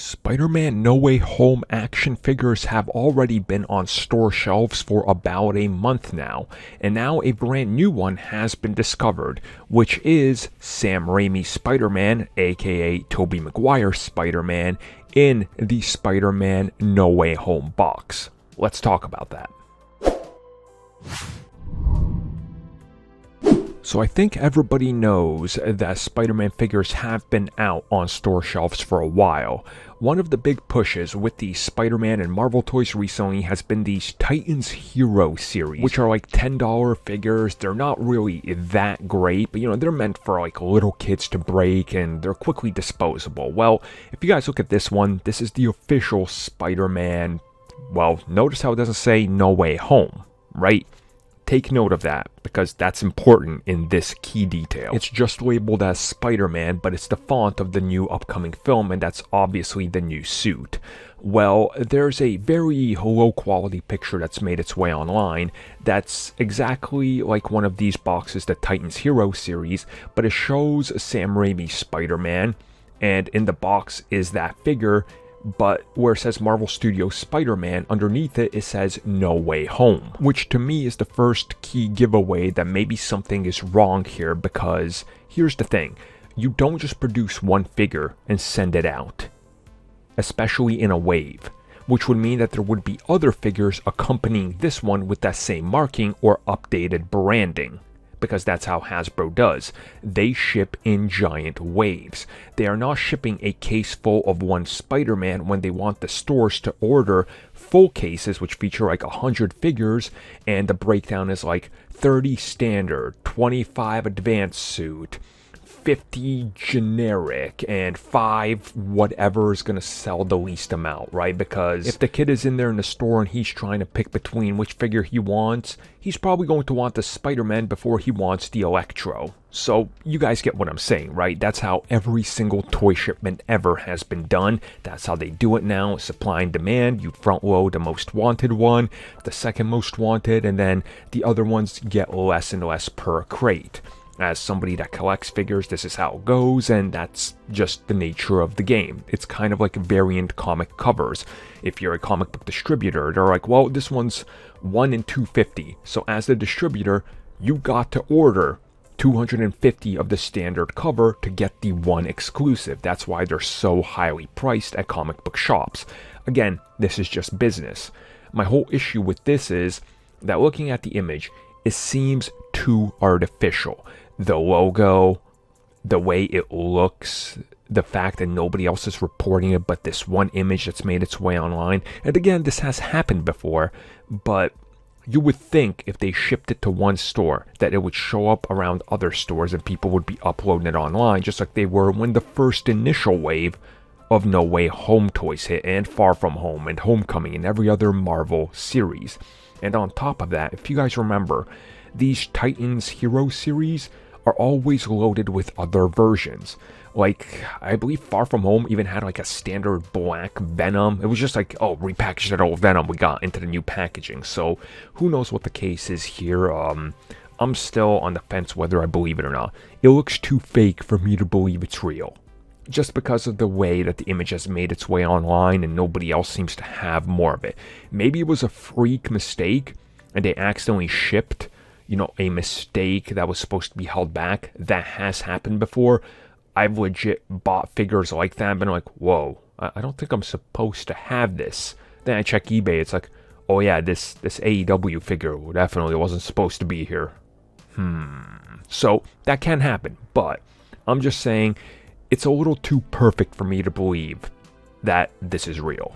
Spider-Man No Way Home action figures have already been on store shelves for about a month now, and now a brand new one has been discovered, which is Sam Raimi's Spider-Man, aka Tobey Maguire Spider-Man, in the Spider-Man No Way Home box. Let's talk about that. So I think everybody knows that Spider-Man figures have been out on store shelves for a while. One of the big pushes with the Spider-Man and Marvel toys recently has been these Titans Hero series, which are like $10 figures. They're not really that great, but they're meant for like little kids to break, and they're quickly disposable. Well, if you guys look at this one, this is the official Spider-Man. Well, notice how it doesn't say No Way Home, right? Take note of that, because that's important in this key detail. It's just labeled as Spider-Man, but it's the font of the new upcoming film, and that's obviously the new suit. Well, there's a very low quality picture that's made its way online that's exactly like one of these boxes, the Titans Hero series, but it shows Sam Raimi's Spider-Man, and in the box is that figure, but where it says Marvel Studios Spider-Man, underneath it says No Way Home, which to me is the first key giveaway that maybe something is wrong here, because here's the thing, you don't just produce one figure and send it out, especially in a wave, which would mean that there would be other figures accompanying this one with that same marking or updated branding. Because that's how Hasbro does. They ship in giant waves. They are not shipping a case full of one Spider-Man when they want the stores to order full cases, which feature like 100 figures, and the breakdown is like 30 standard, 25 advanced suit, 50 generic, and 5 whatever is going to sell the least amount, right? Because if the kid is in there in the store and he's trying to pick between which figure he wants, he's probably going to want the Spider-Man before he wants the Electro. So you guys get what I'm saying, right? That's how every single toy shipment ever has been done. That's how they do it now. Supply and demand. You front load the most wanted one, the second most wanted, and then the other ones get less and less per crate. As somebody that collects figures, this is how it goes, and that's just the nature of the game. It's kind of like variant comic covers. If you're a comic book distributor, they're like, well, this one's 1 in 250. So as the distributor, you got to order 250 of the standard cover to get the one exclusive. That's why they're so highly priced at comic book shops. Again, this is just business. My whole issue with this is that looking at the image, it seems too artificial. The logo, the way it looks, the fact that nobody else is reporting it but this one image that's made its way online. And again, this has happened before, but you would think if they shipped it to one store that it would show up around other stores and people would be uploading it online, just like they were when the first initial wave of No Way Home toys hit, and Far From Home and Homecoming and every other Marvel series. And on top of that, if you guys remember, these Titans Hero series are always loaded with other versions. Like, I believe Far From Home even had like a standard black Venom. It was just like, oh, repackaged that old Venom we got into the new packaging. So who knows what the case is here. I'm still on the fence whether I believe it or not. It looks too fake for me to believe it's real, just because of the way that the image has made its way online and nobody else seems to have more of it. Maybe it was a freak mistake and they accidentally shipped a mistake that was supposed to be held back. That has happened before. I've legit bought figures like that and been like, whoa, I don't think I'm supposed to have this. Then I check eBay, it's like, oh yeah, this AEW figure definitely wasn't supposed to be here. So that can happen, but I'm just saying it's a little too perfect for me to believe that this is real.